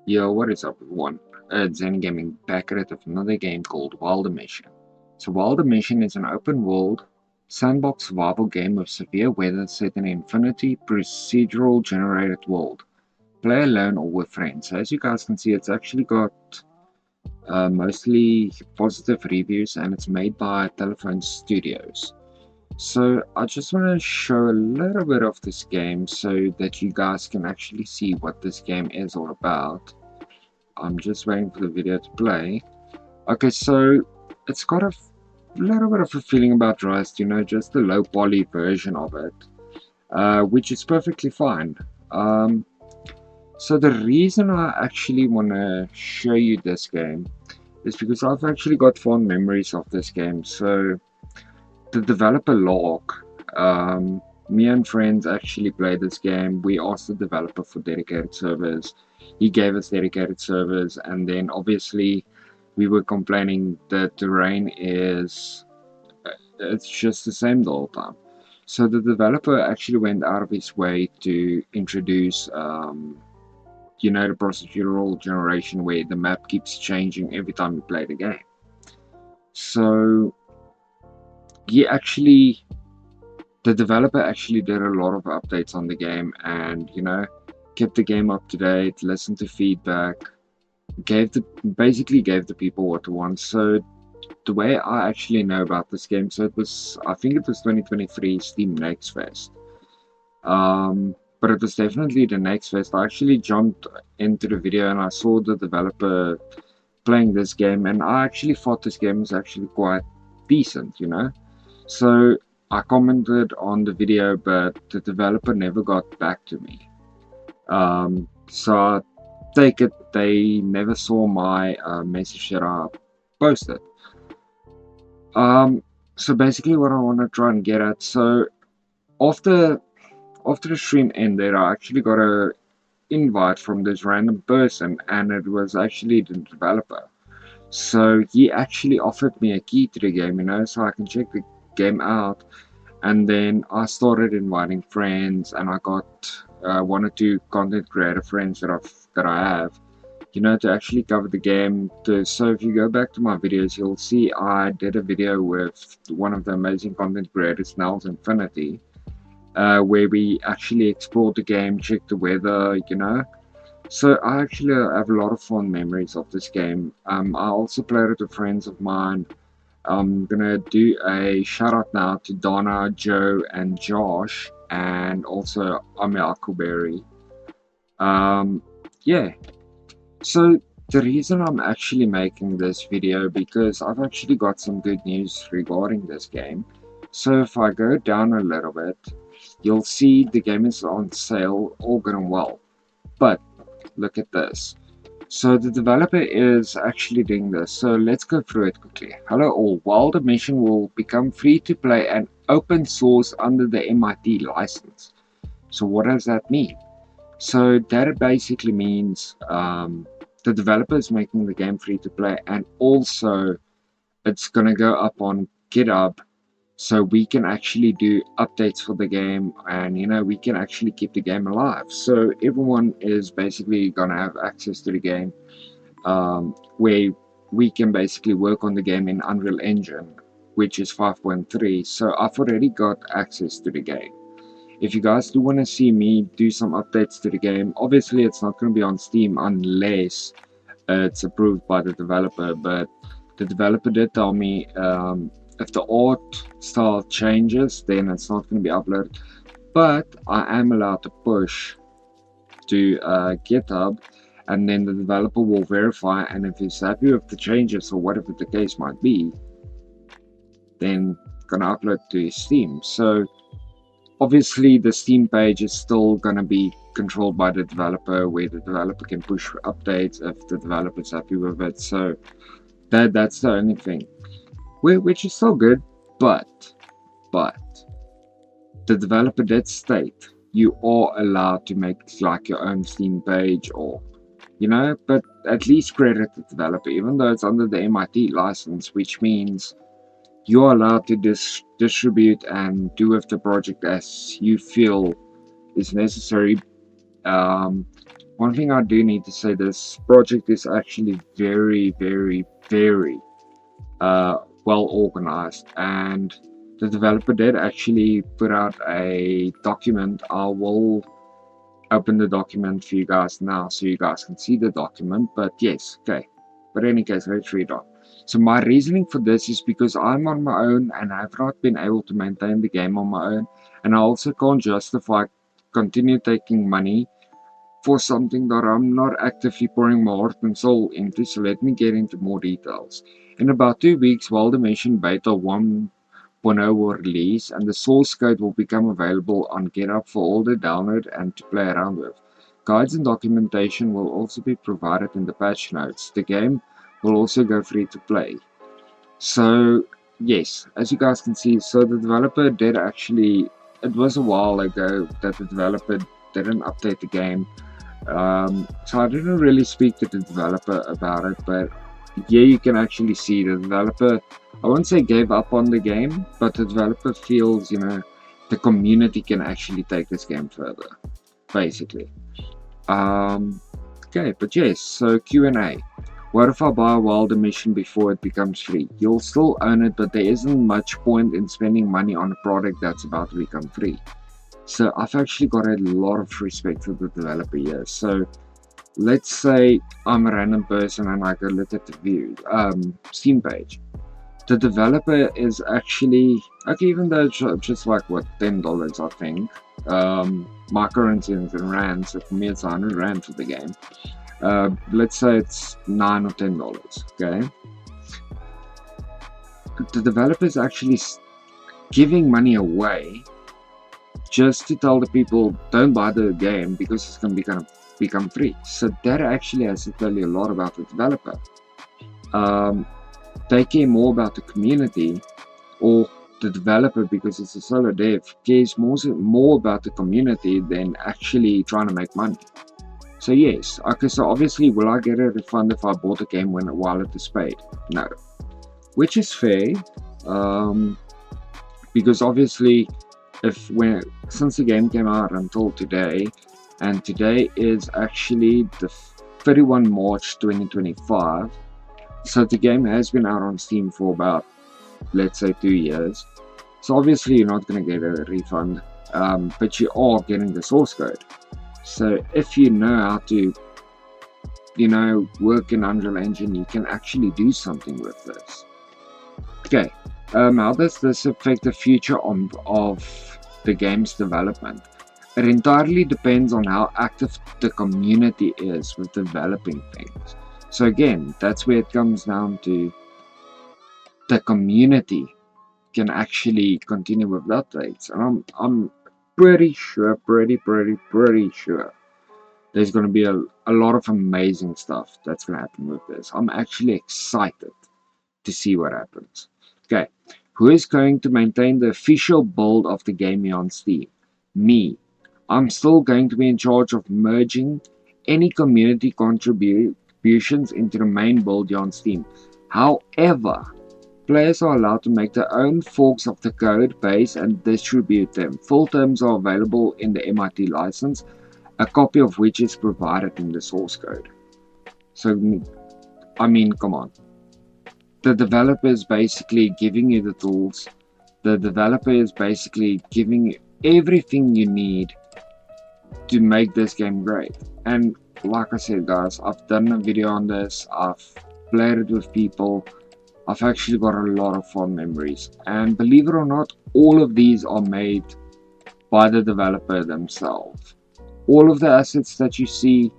Yo, what is up, everyone? Zen Gaming back at it with another game called Omission. So, Omission is an open world, sandbox survival game with severe weather set in an infinity procedural generated world. Play alone or with friends. So as you guys can see, it's actually got mostly positive reviews and it's made by Telephone Studios. So, I just want to show a little bit of this game so that you guys can actually see what this game is all about. I'm just waiting for the video to play. Okay, so it's got a little bit of a feeling about Rust, just the low poly version of it, which is perfectly fine. Um, so the reason I actually want to show you this game is because I've actually got fond memories of this game. So the developer log, me and friends actually played this game. We asked the developer for dedicated servers. He gave us dedicated servers, and then obviously we were complaining that the terrain is it's just the same the whole time. So the developer actually went out of his way to introduce, the procedural generation where the map keeps changing every time you play the game. So he actually the developer actually did a lot of updates on the game and kept the game up to date, listened to feedback, basically gave the people what they want. So the way I actually know about this game, so I think it was 2023 Steam Next Fest. But it was definitely the Next Fest. I actually jumped into the video and I saw the developer playing this game, and I actually thought this game was actually quite decent. So I commented on the video, but the developer never got back to me. So I take it they never saw my message that I posted. Um, so basically, what I want to try and get at. So after after the stream ended, I actually got a invite from this random person, and it was actually the developer. So he actually offered me a key to the game, so I can check the game out. And then I started inviting friends, and I got one or two content creator friends that I have, to actually cover the game. So if you go back to my videos, you'll see I did a video with one of the amazing content creators, Nels Infinity, where we actually explored the game, checked the weather. So I actually have a lot of fond memories of this game. I also played it with friends of mine. I'm gonna do a shout out now to Donna, Joe, and Josh, and also Ami Akuberi. Um, yeah, so the reason I'm actually making this video because I've actually got some good news regarding this game. So if I go down a little bit, you'll see the game is on sale, all good and well. But look at this. So the developer is actually doing this. So let's go through it quickly. Hello all. While the mission will become free to play and open source under the MIT license. So what does that mean? So that basically means the developer is making the game free to play, and also it's gonna go up on GitHub, so we can actually do updates for the game, and we can actually keep the game alive. So everyone is basically gonna have access to the game, where we can basically work on the game in Unreal Engine, which is 5.3. So I've already got access to the game. If you guys do want to see me do some updates to the game, obviously it's not going to be on Steam unless it's approved by the developer. But the developer did tell me if the art style changes, then it's not going to be uploaded. But I am allowed to push to GitHub, and then the developer will verify. And if he's happy with the changes or whatever the case might be, then gonna upload to Steam. So obviously the Steam page is still going to be controlled by the developer, where the developer can push updates if the developer is happy with it. So that's the only thing, which is still good. But the developer did state you are allowed to make like your own Steam page, or but at least credit the developer, even though it's under the MIT license, which means you're allowed to distribute and do with the project as you feel is necessary. Um, One thing I do need to say, this project is actually very, very, very well organized, and the developer did actually put out a document. I will open the document for you guys now so you guys can see the document, but yes, okay. But in any case, let's read on. So my reasoning for this is because I'm on my own and I've not been able to maintain the game on my own, and I also can't justify continue taking money for something that I'm not actively pouring my heart and soul into, so let me get into more details. In about 2 weeks, while the Mission Beta 1.0 will release, and the source code will become available on GitHub for all to download and to play around with. Guides and documentation will also be provided in the patch notes. The game will also go free to play. So, yes, as you guys can see, so the developer did actually, it was a while ago that the developer didn't update the game. So I didn't really speak to the developer about it, but yeah, you can actually see the developer, I wouldn't say gave up on the game, but the developer feels, the community can actually take this game further, basically. Okay, but yes, so Q&A. What if I buy a Wilder mission before it becomes free? You'll still own it, but there isn't much point in spending money on a product that's about to become free. So I've actually got a lot of respect for the developer here. So let's say I'm a random person and I go look at the Steam page. The developer is actually, okay, even though it's just like what, $10 I think, my currency in rands, so for me it's 100 rand for the game. Let's say it's $9 or $10, okay? The developer is actually giving money away just to tell the people don't buy the game because it's going to become free. So that actually has to tell you a lot about the developer. They care more about the community, or the developer, because it's a solo dev, cares more about the community than actually trying to make money. So yes, okay, so obviously will I get a refund if I bought a game while it is paid? No. Which is fair, because obviously since the game came out until today, and today is actually the 31 March 2025, so the game has been out on Steam for about, let's say, 2 years. So obviously you're not going to get a refund, but you are getting the source code. So if you know how to, work in Unreal Engine, you can actually do something with this. Okay, how does this affect the future of the game's development? It entirely depends on how active the community is with developing things. So again, that's where it comes down to, the community can actually continue with updates. And I'm pretty sure, pretty sure there's going to be a lot of amazing stuff that's going to happen with this. I'm actually excited to see what happens. Okay, who is going to maintain the official build of the game here on Steam? Me. I'm still going to be in charge of merging any community contributions into the main build here on Steam. However, players are allowed to make their own forks of the code base and distribute them. Full terms are available in the MIT license, a copy of which is provided in the source code. So, I mean, come on. The developer is basically giving you the tools. The developer is basically giving you everything you need to make this game great. And like I said, guys, I've done a video on this. I've played it with people. I've actually got a lot of fond memories, and believe it or not, all of these are made by the developer themselves. All of the assets that you see,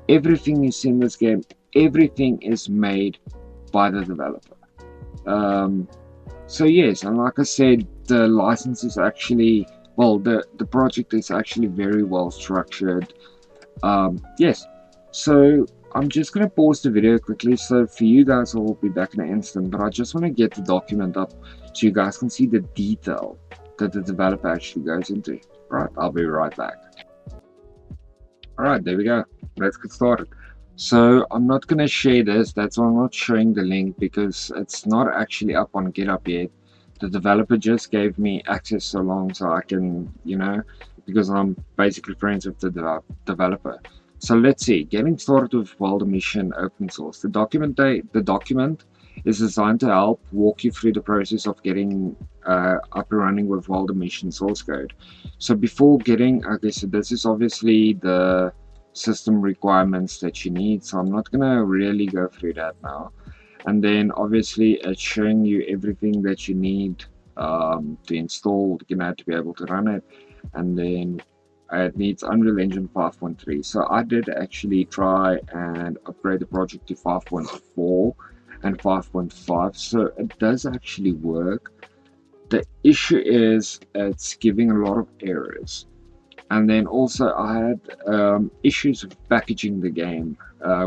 everything you see in this game, everything is made by the developer. So yes, and like I said, the license is actually, well, the project is actually very well structured. Yes, so I'm just going to pause the video quickly, so for you guys I will be back in an instant, but I just want to get the document up so you guys can see the detail that the developer actually goes into. Right, I'll be right back. Alright, there we go. Let's get started. So I'm not going to share this, that's why I'm not showing the link, because it's not actually up on GitHub yet. The developer just gave me access so long so I can, because I'm basically friends with the developer. So let's see, getting started with World Omission open source. The document is designed to help walk you through the process of getting up and running with World Omission source code. So before getting, okay, so this is obviously the system requirements that you need. So I'm not gonna really go through that now. And then obviously it's showing you everything that you need to install, to be able to run it. And then it needs Unreal Engine 5.3. So I did actually try and upgrade the project to 5.4 and 5.5. So it does actually work. The issue is it's giving a lot of errors. And then also I had issues with packaging the game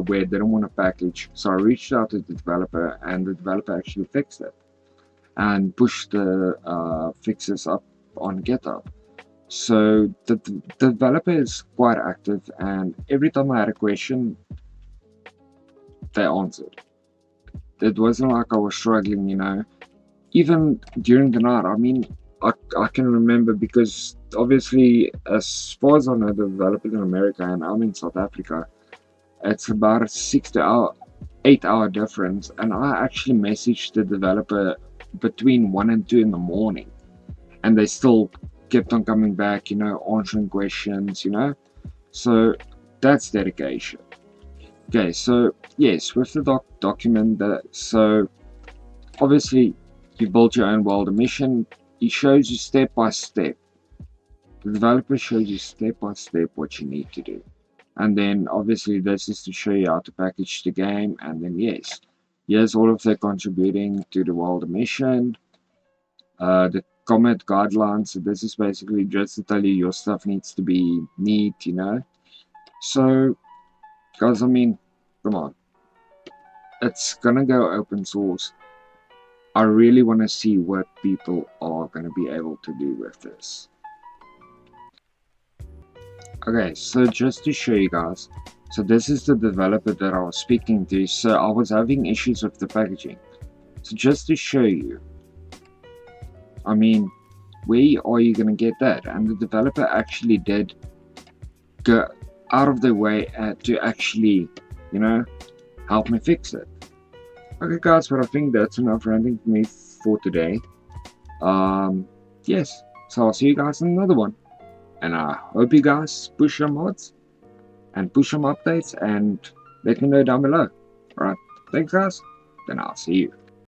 where they don't want to package. So I reached out to the developer and the developer actually fixed it and pushed the fixes up on GitHub. So the developer is quite active, and every time I had a question, they answered. It wasn't like I was struggling, Even during the night, I mean, I can remember because obviously, as far as I know, the developers in America and I'm in South Africa, it's about a 8 hour difference, and I actually messaged the developer between 1 and 2 in the morning, and they still kept on coming back, answering questions, So that's dedication. Okay, so yes, with the document, so obviously you build your own world Omission. It shows you step by step. The developer shows you step by step what you need to do. And then obviously this is to show you how to package the game. And then yes, here's all of the contributing to the world Omission. The comment guidelines. So this is basically just to tell you your stuff needs to be neat, So, guys, I mean, come on. It's gonna go open source. I really want to see what people are going to be able to do with this. Okay, so just to show you guys, so this is the developer that I was speaking to. So I was having issues with the packaging. So just to show you, I mean, where are you going to get that? And the developer actually did go out of their way to actually, help me fix it. Okay guys, but I think that's enough ranting for me for today. Yes, so I'll see you guys in another one. And I hope you guys push some mods and push some updates and let me know down below. Alright, thanks guys, then I'll see you.